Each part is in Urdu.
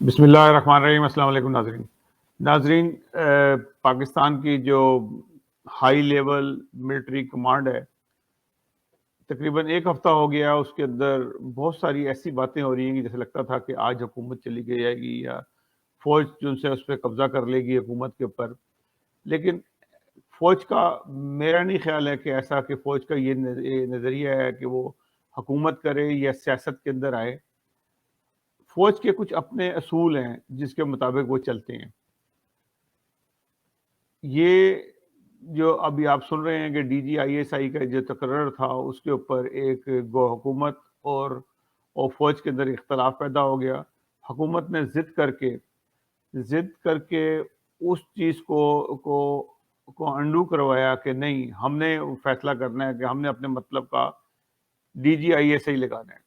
بسم اللہ الرحمن الرحیم۔ السلام علیکم ناظرین، پاکستان کی جو ہائی لیول ملٹری کمانڈ ہے، تقریباً ایک ہفتہ ہو گیا، اس کے اندر بہت ساری ایسی باتیں ہو رہی ہیں کہ جیسے لگتا تھا کہ آج حکومت چلی گئی جائے گی یا فوج جو سے اس پہ قبضہ کر لے گی حکومت کے اوپر۔ لیکن فوج کا میرا نہیں خیال ہے کہ ایسا کہ فوج کا یہ نظریہ ہے کہ وہ حکومت کرے یا سیاست کے اندر آئے۔ فوج کے کچھ اپنے اصول ہیں جس کے مطابق وہ چلتے ہیں۔ یہ جو ابھی آپ سن رہے ہیں کہ ڈی جی آئی ایس آئی کا جو تقرر تھا، اس کے اوپر ایک گو حکومت اور فوج کے اندر اختلاف پیدا ہو گیا۔ حکومت نے ضد کر کے اس چیز کو انڈو کروایا کہ نہیں، ہم نے فیصلہ کرنا ہے کہ ہم نے اپنے مطلب کا ڈی جی آئی ایس آئی لگانا ہے۔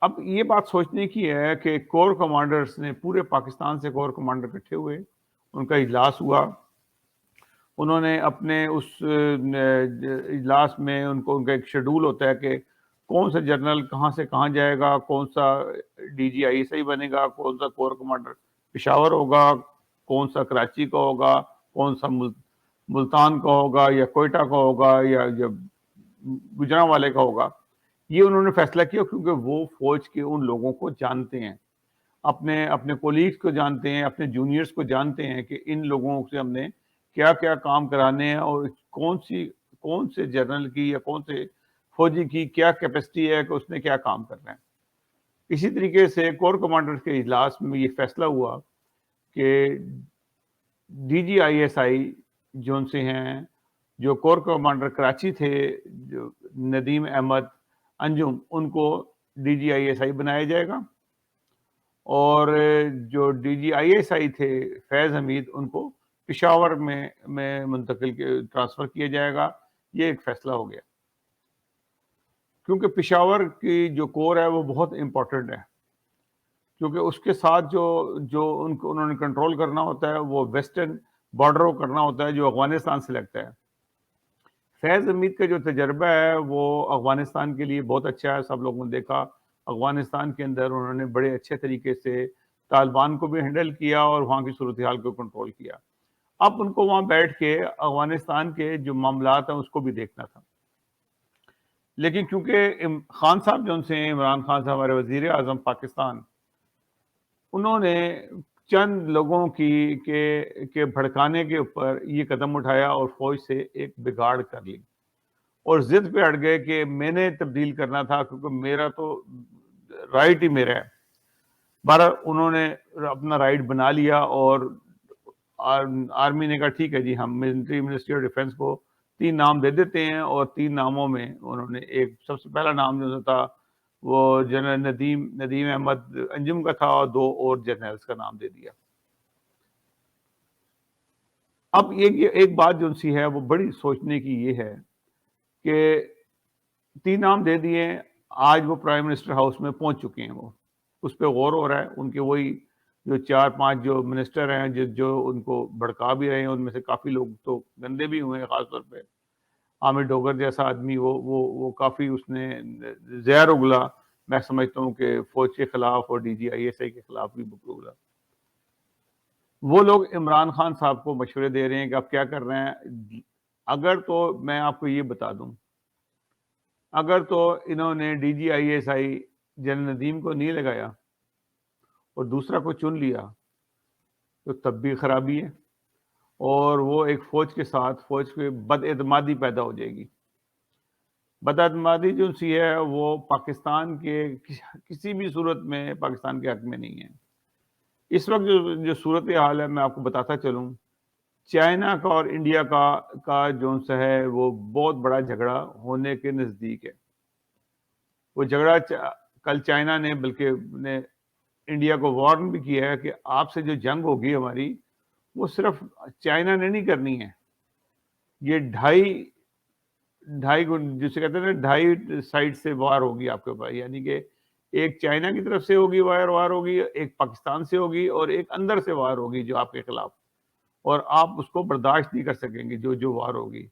اب یہ بات سوچنے کی ہے کہ کور کمانڈرز نے پورے پاکستان سے کور کمانڈر اکٹھے ہوئے، ان کا اجلاس ہوا۔ انہوں نے اپنے اس اجلاس میں ان کا ایک شیڈول ہوتا ہے کہ کون سا جنرل کہاں سے کہاں جائے گا، کون سا ڈی جی آئی ایس آئی بنے گا، کون سا کور کمانڈر پشاور ہوگا، کون سا کراچی کا ہوگا، کون سا ملتان کا ہوگا یا کوئٹہ کا ہوگا یا گجرانوالے کا ہوگا۔ یہ انہوں نے فیصلہ کیا کیونکہ وہ فوج کے ان لوگوں کو جانتے ہیں، اپنے کولیگز کو جانتے ہیں، اپنے جونیئرز کو جانتے ہیں کہ ان لوگوں سے ہم نے کیا کیا کام کرانے ہیں اور کون سے جنرل کی یا کون سے فوجی کی کیا کیپیسٹی ہے کہ اس نے کیا کام کرنا ہے۔ اسی طریقے سے کور کمانڈرز کے اجلاس میں یہ فیصلہ ہوا کہ ڈی جی آئی ایس آئی جو ان سے ہیں، جو کور کمانڈر کراچی تھے، جو ندیم احمد انجم، ان کو ڈی جی آئی ایس آئی بنایا جائے گا، اور جو ڈی جی آئی ایس آئی تھے فیض حمید، ان کو پشاور میں ٹرانسفر کیا جائے گا۔ یہ ایک فیصلہ ہو گیا کیونکہ پشاور کی جو کور ہے وہ بہت امپورٹنٹ ہے، کیونکہ اس کے ساتھ جو انہوں نے کنٹرول کرنا ہوتا ہے وہ ویسٹرن بارڈر کو کرنا ہوتا ہے جو افغانستان سے لگتا ہے۔ فیض حمید کا جو تجربہ ہے وہ افغانستان کے لیے بہت اچھا ہے، سب لوگوں نے دیکھا افغانستان کے اندر انہوں نے بڑے اچھے طریقے سے طالبان کو بھی ہینڈل کیا اور وہاں کی صورتحال کو کنٹرول کیا۔ اب ان کو وہاں بیٹھ کے افغانستان کے جو معاملات ہیں اس کو بھی دیکھنا تھا، لیکن کیونکہ خان صاحب جو ان سے عمران خان صاحب ہمارے وزیر اعظم پاکستان، انہوں نے چند لوگوں کے بھڑکانے کے اوپر یہ قدم اٹھایا اور فوج سے ایک بگاڑ کر لی اور ضد پہ اڑ گئے کہ میں نے تبدیل کرنا تھا کیونکہ میرا تو رائٹ ہی میرا ہے۔ بہرحال انہوں نے اپنا رائٹ بنا لیا اور آرمی نے کہا ٹھیک ہے جی، ہم منسٹری آف ڈیفنس کو 3 نام دے دیتے ہیں، اور 3 ناموں میں انہوں نے ایک سب سے پہلا نام جو تھا وہ جنرل ندیم احمد انجم کا تھا، اور 2 اور جنرلز کا نام دے دیا۔ اب ایک بات جو سی ہے وہ بڑی سوچنے کی یہ ہے کہ 3 نام دے دیے، آج وہ پرائم منسٹر ہاؤس میں پہنچ چکے ہیں، وہ اس پہ غور ہو رہا ہے۔ ان کے وہی جو 4-5 جو منسٹر ہیں جو ان کو بھڑکا بھی رہے ہیں، ان میں سے کافی لوگ تو گندے بھی ہوئے ہیں، خاص طور پہ عامر ڈوگر جیسا آدمی، وہ کافی اس نے زہر اگلا، میں سمجھتا ہوں کہ فوج کے خلاف اور ڈی جی آئی ایس آئی کے خلاف بھی اگلا۔ وہ لوگ عمران خان صاحب کو مشورے دے رہے ہیں کہ آپ کیا کر رہے ہیں۔ اگر تو میں آپ کو یہ بتا دوں، اگر تو انہوں نے D G I S I general Nadeem کو نہیں لگایا اور دوسرا کو چن لیا تو تب بھی خرابی ہے، اور وہ ایک فوج کے ساتھ فوج کے بد اعتمادی پیدا ہو جائے گی۔ بد اعتمادی جو سی ہے وہ پاکستان کے کسی بھی صورت میں پاکستان کے حق میں نہیں ہے۔ اس وقت جو صورتحال ہے میں آپ کو بتاتا چلوں، چائنا کا اور انڈیا کا جو سا ہے وہ بہت بڑا جھگڑا ہونے کے نزدیک ہے۔ وہ جھگڑا کل چائنا نے بلکہ انڈیا کو وارن بھی کیا ہے کہ آپ سے جو جنگ ہوگی ہماری، وہ صرف چائنا نے نہیں کرنی ہے، یہ ڈھائی جسے کہتے ہیں نا 2.5 سائڈ سے وار ہوگی آپ کے اوپر، یعنی کہ ایک چائنا کی طرف سے ہوگی وار ہوگی، ایک پاکستان سے ہوگی، اور ایک اندر سے وار ہوگی جو آپ کے خلاف، اور آپ اس کو برداشت نہیں کر سکیں گے جو وار ہوگی۔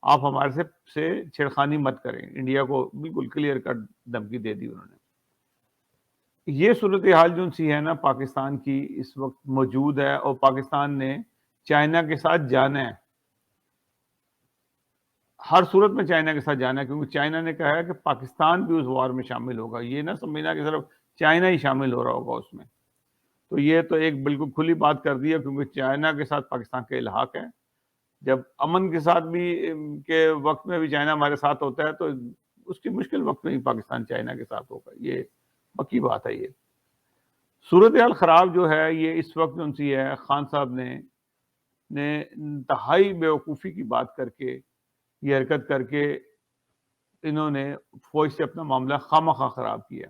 آپ ہمارے سے چھیڑخانی مت کریں، انڈیا کو بالکل کلیئر کٹ دھمکی دے دی انہوں نے۔ یہ صورتحال جو سی ہے نا پاکستان کی اس وقت موجود ہے، اور پاکستان نے چائنا کے ساتھ جانا ہے، ہر صورت میں چائنا کے ساتھ جانا ہے، کیونکہ چائنا نے کہا ہے کہ پاکستان بھی اس وار میں شامل ہوگا، یہ نہ سمجھنا کہ صرف چائنا ہی شامل ہو رہا ہوگا اس میں۔ تو یہ تو ایک بالکل کھلی بات کر دی ہے، کیونکہ چائنا کے ساتھ پاکستان کا الحاق ہے۔ جب امن کے ساتھ بھی کے وقت میں بھی چائنا ہمارے ساتھ ہوتا ہے، تو اس کی مشکل وقت میں ہی پاکستان چائنا کے ساتھ ہوگا، یہ پکی بات ہے۔ یہ صورتحال خراب جو ہے یہ اس وقت جو سی ہے، خان صاحب نے انتہائی بیوقوفی کی بات کر کے، یہ حرکت کر کے انہوں نے فوج سے اپنا معاملہ خواہ خراب کیا۔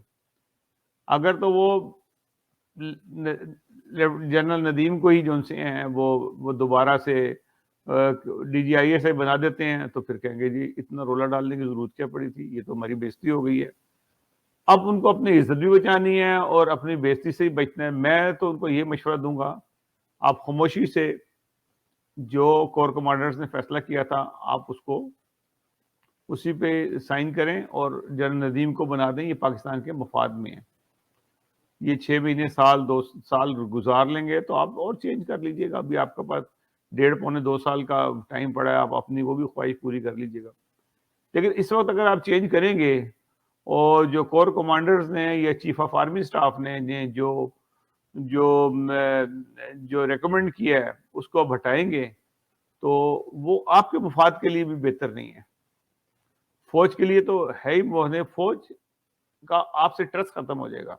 اگر تو وہ جنرل ندیم کو ہی جو سے ہیں وہ دوبارہ سے ڈی جی آئی ایس آئی بنا دیتے ہیں، تو پھر کہیں گے جی اتنا رولا ڈالنے کی ضرورت کیا پڑی تھی، یہ تو ہماری بےزتی ہو گئی ہے۔ اب ان کو اپنی عزت بھی بچانی ہے اور اپنی بےزتی سے ہی بچنا ہے۔ میں تو ان کو یہ مشورہ دوں گا، آپ خاموشی سے جو کور کمانڈرز نے فیصلہ کیا تھا آپ اس کو اسی پہ سائن کریں اور جنرل ندیم کو بنا دیں، یہ پاکستان کے مفاد میں ہے۔ یہ 6 مہینے سال 2 سال گزار لیں گے تو آپ اور چینج کر لیجئے گا، ابھی آپ کے پاس 1.5 پونے 2 سال کا ٹائم پڑا ہے، آپ اپنی وہ بھی خواہش پوری کر لیجئے گا۔ لیکن اس وقت اگر آپ چینج کریں گے اور جو کور کمانڈرز نے یا چیف آف آرمی سٹاف نے جو ریکمنڈ کیا ہے اس کو آپ ہٹائیں گے تو وہ آپ کے مفاد کے لیے بھی بہتر نہیں ہے۔ فوج کے لیے تو ہے ہی، وہ ہے فوج کا آپ سے ٹرسٹ ختم ہو جائے گا،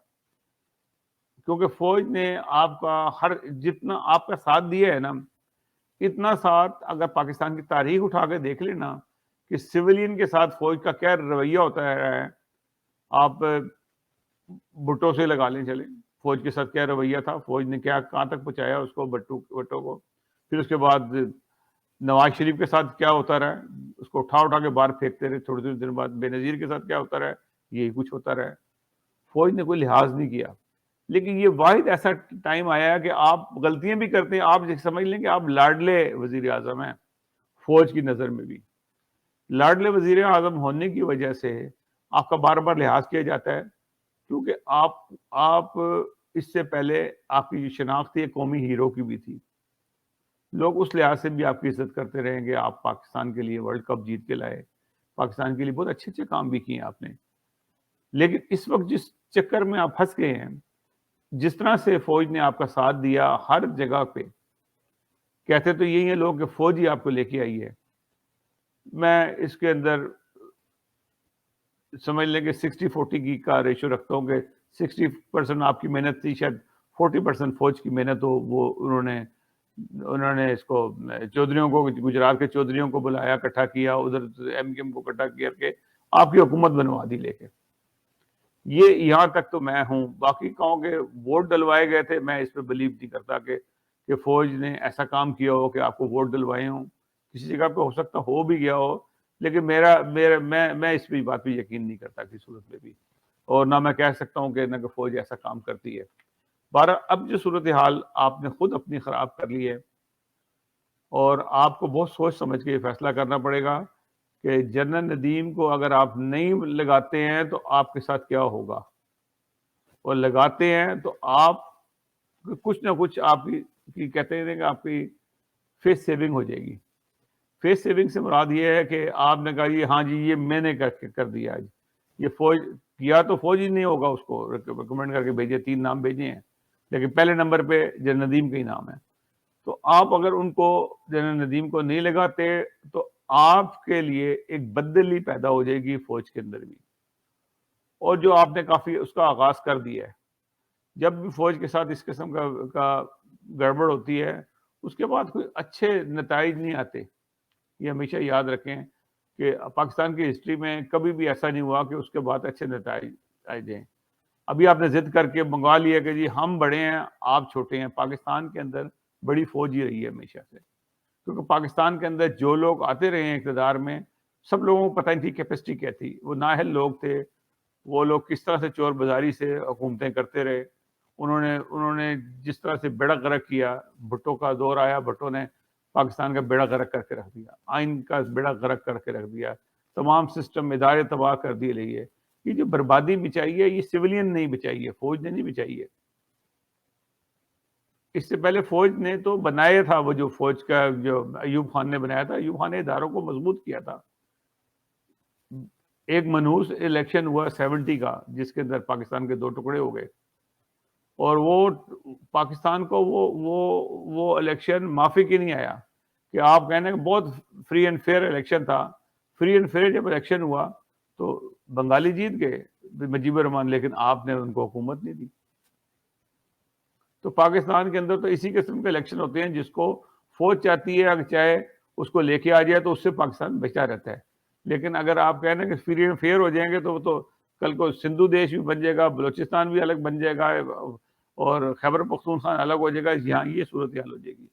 کیونکہ فوج نے آپ کا جتنا آپ کا ساتھ دیا ہے نا، اتنا ساتھ اگر پاکستان کی تاریخ اٹھا کے دیکھ لینا کہ سویلین کے ساتھ فوج کا کیا رویہ ہوتا ہے، آپ بھٹو سے لگا لیں چلیں، فوج کے ساتھ کیا رویہ تھا، فوج نے کیا کہاں تک پہنچایا اس کو بھٹو کو، پھر اس کے بعد نواز شریف کے ساتھ کیا ہوتا رہا، اس کو اٹھا کے باہر پھینکتے رہے، تھوڑے دن بعد بے نظیر کے ساتھ کیا ہوتا رہا، یہی کچھ ہوتا رہا۔ فوج نے کوئی لحاظ نہیں کیا، لیکن یہ واحد ایسا ٹائم آیا ہے کہ آپ غلطیاں بھی کرتے ہیں، آپ سمجھ لیں کہ آپ لاڈلے وزیر اعظم ہیں فوج کی نظر میں بھی، لاڈلے وزیر اعظم ہونے کی وجہ سے آپ کا بار بار لحاظ کیا جاتا ہے، کیونکہ آپ اس سے پہلے آپ کی شناخت ایک قومی ہیرو کی بھی تھی، لوگ اس لحاظ سے بھی آپ کی عزت کرتے رہیں گے، آپ پاکستان کے لیے ورلڈ کپ جیت کے لائے، پاکستان کے لیے بہت اچھے اچھے کام بھی کیے آپ نے۔ لیکن اس وقت جس چکر میں آپ پھنس گئے ہیں، جس طرح سے فوج نے آپ کا ساتھ دیا ہر جگہ پہ، کہتے تو یہی ہیں لوگ کہ فوج ہی آپ کو لے کے آئی ہے، میں اس کے اندر سمجھ لیں کہ 60-40 کی کا ریشو رکھتا ہوں کہ 60% آپ کی محنت تھی، شاید 40% فوج کی محنت ہو۔ وہ انہوں نے اس کو چودھریوں کو، گجرات کے چودھریوں کو بلایا، اکٹھا کیا، ادھر ایم کیو ایم کو اکٹھا کر کے آپ کی حکومت بنوا دی لے کے۔ یہ یہاں تک تو میں ہوں، باقی کہوں کہ ووٹ ڈلوائے گئے تھے، میں اس پہ بلیو نہیں کرتا کہ فوج نے ایسا کام کیا ہو کہ آپ کو ووٹ ڈلوائے ہوں، کسی جگہ پہ ہو سکتا ہو بھی گیا ہو، لیکن میں اس پہ بات پہ یقین نہیں کرتا کسی صورت میں بھی، اور نہ میں کہہ سکتا ہوں کہ فوج ایسا کام کرتی ہے۔ بہرحال اب جو صورتحال آپ نے خود اپنی خراب کر لی ہے، اور آپ کو بہت سوچ سمجھ کے یہ فیصلہ کرنا پڑے گا کہ جنرل ندیم کو اگر آپ نہیں لگاتے ہیں تو آپ کے ساتھ کیا ہوگا، اور لگاتے ہیں تو آپ کچھ نہ کچھ آپ کی کہتے ہیں کہ آپ کی فیس سیونگ ہو جائے گی۔ فیس سیونگ سے مراد یہ ہے کہ آپ نے کہا یہ ہاں جی یہ میں نے کر دیا آج، یہ فوج کیا تو فوج ہی نہیں ہوگا، اس کو ریکمنڈ کر کے بھیجے، 3 نام بھیجے ہیں، لیکن پہلے نمبر پہ جنرل ندیم کا ہی نام ہے۔ تو آپ اگر ان کو جنرل ندیم کو نہیں لگاتے تو آپ کے لیے ایک بددلی پیدا ہو جائے گی فوج کے اندر بھی، اور جو آپ نے کافی اس کا آغاز کر دیا ہے۔ جب بھی فوج کے ساتھ اس قسم کا گڑبڑ ہوتی ہے، اس کے بعد کوئی اچھے نتائج نہیں آتے، یہ ہمیشہ یاد رکھیں کہ پاکستان کی ہسٹری میں کبھی بھی ایسا نہیں ہوا کہ اس کے بعد اچھے نتائج آئے جائیں۔ ابھی آپ نے ضد کر کے منگوا لیا کہ جی ہم بڑے ہیں آپ چھوٹے ہیں، پاکستان کے اندر بڑی فوج ہی رہی ہے ہمیشہ سے، کیونکہ پاکستان کے اندر جو لوگ آتے رہے ہیں اقتدار میں، سب لوگوں کو پتہ نہیں تھی کیپیسٹی کیا تھی، وہ نااہل لوگ تھے، وہ لوگ کس طرح سے چور بازاری سے حکومتیں کرتے رہے، انہوں نے جس طرح سے بیڑا غرق کیا، بھٹو کا دور آیا، بھٹو نے پاکستان کا بیڑا غرق کر کے رکھ دیا، آئین کا بیڑا غرق کر کے رکھ دیا، تمام سسٹم ادارے تباہ کر دیے لیے، یہ جو بربادی بچائی ہے یہ سویلین نہیں بچائی ہے, فوج نے نہیں بچائی ہے. اس سے پہلے فوج نے تو بنایا تھا, وہ جو فوج کا جو ایوب خان نے بنایا تھا, ایوب خان نے اداروں کو مضبوط کیا تھا. ایک منحوس الیکشن ہوا 70 کا جس کے اندر پاکستان کے 2 ٹکڑے ہو گئے, اور وہ پاکستان کو وہ الیکشن معافی کی نہیں آیا کہ آپ کہنے کہ بہت فری اینڈ فیئر الیکشن تھا. فری اینڈ فیئر جب الیکشن ہوا تو بنگالی جیت گئے مجیب الرحمان, لیکن آپ نے ان کو حکومت نہیں دی. تو پاکستان کے اندر تو اسی قسم کے الیکشن ہوتے ہیں جس کو فوج چاہتی ہے اگر چاہے اس کو لے کے آ جائے تو اس سے پاکستان بچا رہتا ہے. لیکن اگر آپ کہنا کہ فری اینڈ فیئر ہو جائیں گے تو کل کو سندھو دیش بھی بن جائے گا, بلوچستان بھی الگ بن جائے گا, اور خیبر پختونخوا الگ ہو جائے گا. یہاں یہ صورتحال ہو جائے گی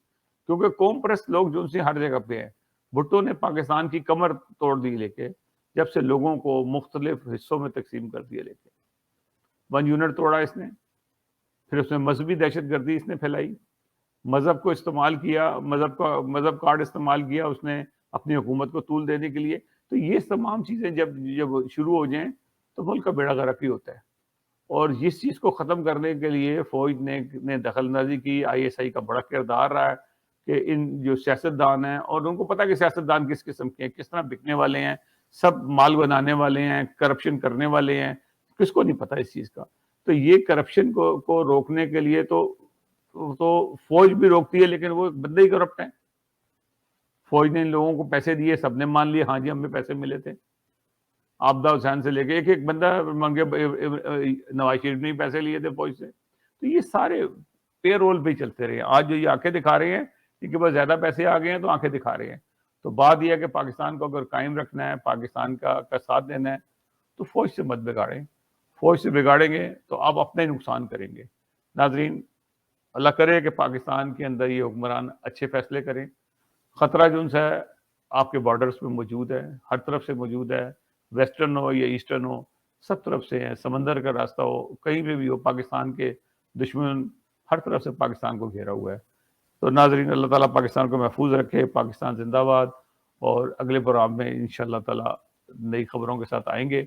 کیونکہ قوم پرست لوگ جو ان سے ہر جگہ پہ ہیں. بھٹو نے پاکستان کی کمر توڑ دی لے کے, جب سے لوگوں کو مختلف حصوں میں تقسیم کر دیا لے کے. 1 یونٹ توڑا اس نے, پھر اس میں مذہبی دہشت گردی اس نے پھیلائی, مذہب کو استعمال کیا, مذہب کارڈ استعمال کیا اس نے اپنی حکومت کو طول دینے کے لیے. تو یہ تمام چیزیں جب شروع ہو جائیں تو ملک کا بیڑا غرق ہی ہوتا ہے. اور اس چیز کو ختم کرنے کے لیے فوج نے دخل اندازی کی. ISI کا بڑا کردار رہا ہے کہ ان جو سیاستدان ہیں, اور ان کو پتا کہ سیاستدان کس قسم کے ہیں, کس طرح بکنے والے ہیں, سب مال بنانے والے ہیں, کرپشن کرنے والے ہیں, کس کو نہیں پتا اس چیز کا. تو یہ کرپشن کو روکنے کے لیے تو فوج بھی روکتی ہے, لیکن وہ بندے ہی کرپٹ ہیں. فوج نے ان لوگوں کو پیسے دیے, سب نے مان لیے ہاں جی ہمیں پیسے ملے تھے. عابدہ حسین سے لے کے ایک بندہ منگے, نواز شریف نے پیسے لیے تھے فوج سے. تو یہ سارے پے رول پہ ہی چلتے رہے. آج جو یہ آنکھیں دکھا رہے ہیں کہ بس زیادہ پیسے آ گئے ہیں تو آنکھیں دکھا رہے ہیں. تو بات یہ ہے کہ پاکستان کو اگر قائم رکھنا ہے, پاکستان کا ساتھ دینا ہے, تو فوج سے مت بگاڑیں. فوج سے بگاڑیں گے تو آپ اپنا ہی نقصان کریں گے. ناظرین, اللہ کرے کہ پاکستان کے اندر یہ حکمران اچھے فیصلے کریں. خطرہ جو ان سے آپ کے بارڈرز پہ موجود ہے, ہر طرف سے موجود ہے, ویسٹرن ہو یا ایسٹرن ہو, سب طرف سے ہے. سمندر کا راستہ ہو, کہیں پہ بھی ہو, پاکستان کے دشمن ہر طرف سے پاکستان کو گھیرا ہوا ہے. تو ناظرین, اللہ تعالیٰ پاکستان کو محفوظ رکھے. پاکستان زندہ باد. اور اگلے پروگرام میں انشاءاللہ تعالیٰ نئی خبروں کے ساتھ آئیں گے.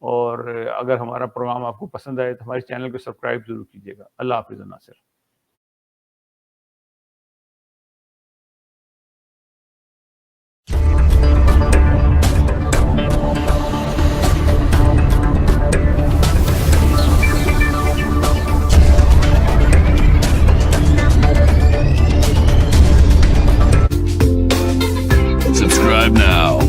اور اگر ہمارا پروگرام آپ کو پسند آئے تو ہمارے چینل کو سبسکرائب ضرور کیجیے گا. اللہ حافظ ناصر. Subscribe now.